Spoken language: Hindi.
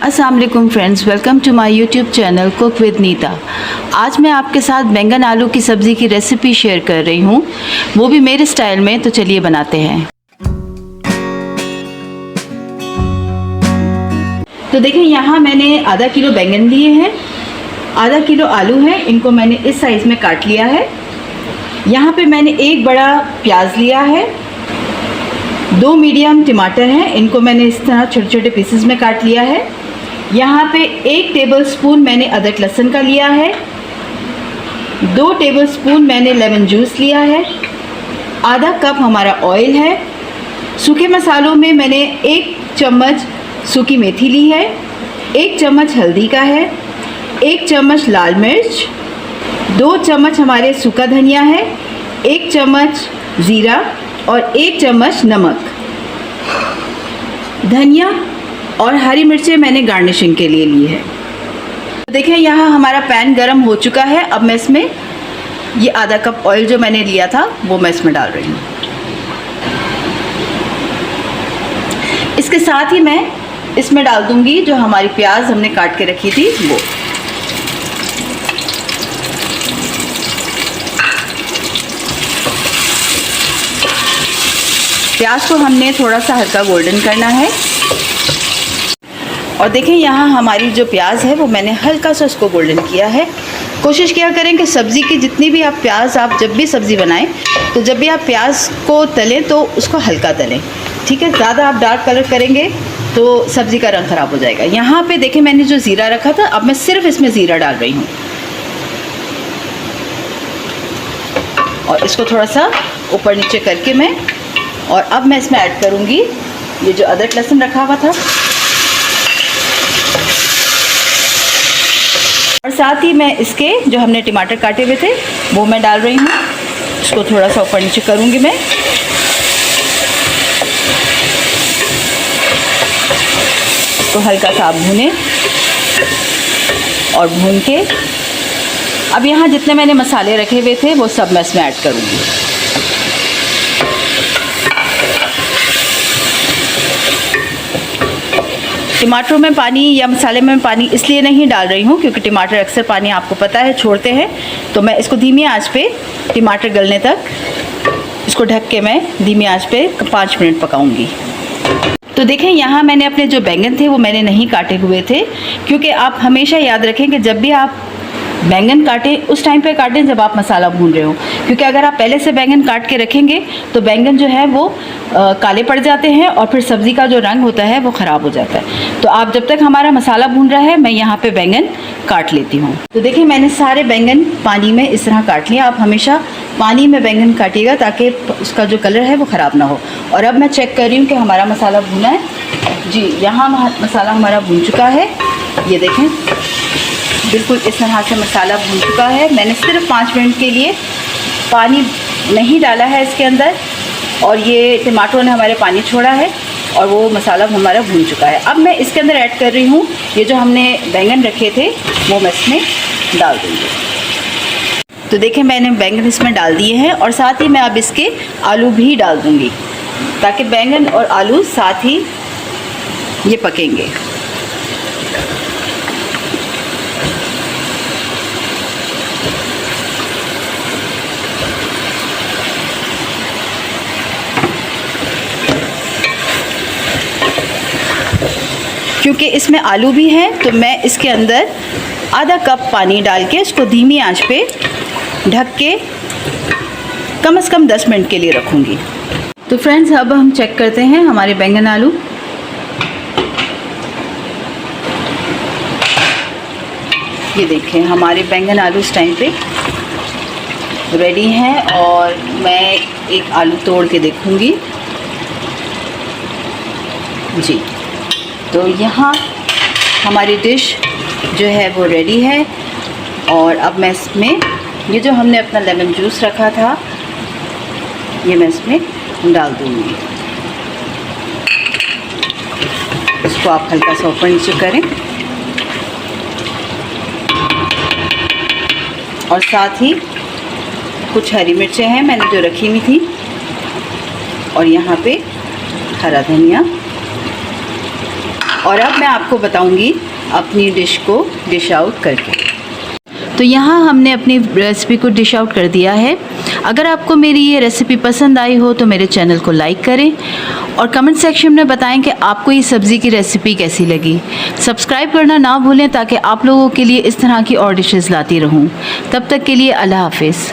अस्सलाम वालेकुम friends, welcome to my YouTube channel cook with Neeta. आज मैं आपके साथ बैंगन आलू की सब्ज़ी की रेसिपी शेयर कर रही हूँ, वो भी मेरे स्टाइल में। तो चलिए बनाते हैं। तो देखिए, यहाँ मैंने आधा किलो बैंगन लिए हैं, आधा किलो आलू है, इनको मैंने इस साइज़ में काट लिया है। यहाँ पे मैंने एक बड़ा प्याज लिया है, 2 मीडियम टमाटर हैं, इनको मैंने इस तरह छोटे छोटे पीसेस में काट लिया है। यहाँ पे 1 टेबलस्पून मैंने अदरक लहसुन का लिया है, 2 टेबलस्पून मैंने लेमन जूस लिया है, आधा कप हमारा ऑयल है। सूखे मसालों में मैंने 1 चम्मच सूखी मेथी ली है, 1 चम्मच हल्दी का है, 1 चम्मच लाल मिर्च, 2 चम्मच हमारे सूखा धनिया है, 1 चम्मच ज़ीरा और 1 चम्मच नमक। धनिया और हरी मिर्चें मैंने गार्निशिंग के लिए ली है। देखें, यहाँ हमारा पैन गरम हो चुका है। अब मैं इसमें ये आधा कप ऑयल जो मैंने लिया था वो मैं इसमें डाल रही हूँ। इसके साथ ही मैं इसमें डाल दूँगी जो हमारी प्याज हमने काट के रखी थी वो। प्याज को हमने थोड़ा सा हल्का गोल्डन करना है। और देखें, यहाँ हमारी जो प्याज है वो मैंने हल्का सा उसको गोल्डन किया है। कोशिश किया करें कि सब्ज़ी की जितनी भी आप प्याज, आप जब भी सब्ज़ी बनाएं तो जब भी आप प्याज को तलें तो उसको हल्का तलें, ठीक है। ज़्यादा आप डार्क कलर करेंगे तो सब्ज़ी का रंग ख़राब हो जाएगा। यहाँ पे देखें, मैंने जो ज़ीरा रखा था, अब मैं सिर्फ इसमें ज़ीरा डाल रही हूँ और इसको थोड़ा सा ऊपर नीचे करके मैं, और अब मैं इसमें ऐड करूँगी ये जो अदरक लहसुन रखा हुआ था, और साथ ही मैं इसके जो हमने टमाटर काटे हुए थे वो मैं डाल रही हूँ। इसको थोड़ा सा ऊपर नीचे करूँगी मैं। इसको हल्का सा आप भूनें और भून के अब यहाँ जितने मैंने मसाले रखे हुए थे वो सब मैं इसमें ऐड करूँगी। टमाटरों में पानी या मसाले में पानी इसलिए नहीं डाल रही हूँ क्योंकि टमाटर अक्सर पानी आपको पता है छोड़ते हैं। तो मैं इसको धीमी आंच पे टमाटर गलने तक इसको ढक के मैं धीमी आंच पे 5 मिनट पकाऊंगी। तो देखें, यहाँ मैंने अपने जो बैंगन थे वो मैंने नहीं काटे हुए थे, क्योंकि आप हमेशा याद रखें कि जब भी आप बैंगन काटें उस टाइम पे काटें जब आप मसाला भून रहे हो, क्योंकि अगर आप पहले से बैंगन काट के रखेंगे तो बैंगन जो है वो काले पड़ जाते हैं और फिर सब्ज़ी का जो रंग होता है वो ख़राब हो जाता है। तो आप जब तक हमारा मसाला भून रहा है मैं यहाँ पे बैंगन काट लेती हूँ। तो देखिए, मैंने सारे बैंगन पानी में इस तरह काट लिया। आप हमेशा पानी में बैंगन काटिएगा ताकि उसका जो कलर है वो ख़राब ना हो। और अब मैं चेक कर रही हूँ कि हमारा मसाला भुना है। जी, यहाँ मसाला हमारा भून चुका है। ये देखें, बिल्कुल इस तरह से मसाला भून चुका है। मैंने सिर्फ 5 मिनट के लिए पानी नहीं डाला है इसके अंदर, और ये टमाटरों ने हमारे पानी छोड़ा है और वो मसाला हमारा भून चुका है। अब मैं इसके अंदर ऐड कर रही हूँ ये जो हमने बैंगन रखे थे वो मैं इसमें डाल दूँगी। तो देखें, मैंने बैंगन इसमें डाल दिए हैं और साथ ही मैं अब इसके आलू भी डाल दूँगी ताकि बैंगन और आलू साथ ही ये पकेंगे। क्योंकि इसमें आलू भी हैं तो मैं इसके अंदर आधा कप पानी डाल के इसको धीमी आंच पे ढक के कम से कम 10 मिनट के लिए रखूँगी। तो फ्रेंड्स, अब हम चेक करते हैं हमारे बैंगन आलू। ये देखें, हमारे बैंगन आलू इस टाइम पे रेडी हैं और मैं एक आलू तोड़ के देखूँगी। जी, तो यहाँ हमारी डिश जो है वो रेडी है। और अब मैं इसमें ये जो हमने अपना लेमन जूस रखा था ये मैं इसमें डाल दूँगी। इसको आप हल्का सा ऊपर नीचे करें और साथ ही कुछ हरी मिर्चें हैं मैंने जो रखी हुई थी, और यहाँ पे हरा धनिया और अब मैं आपको बताऊंगी अपनी डिश को डिश आउट करके। तो यहाँ हमने अपनी रेसिपी को डिश आउट कर दिया है। अगर आपको मेरी ये रेसिपी पसंद आई हो तो मेरे चैनल को लाइक करें और कमेंट सेक्शन में बताएं कि आपको ये सब्ज़ी की रेसिपी कैसी लगी। सब्सक्राइब करना ना भूलें ताकि आप लोगों के लिए इस तरह की और डिशेज़ लाती रहूं। तब तक के लिए अल्लाह हाफिज़।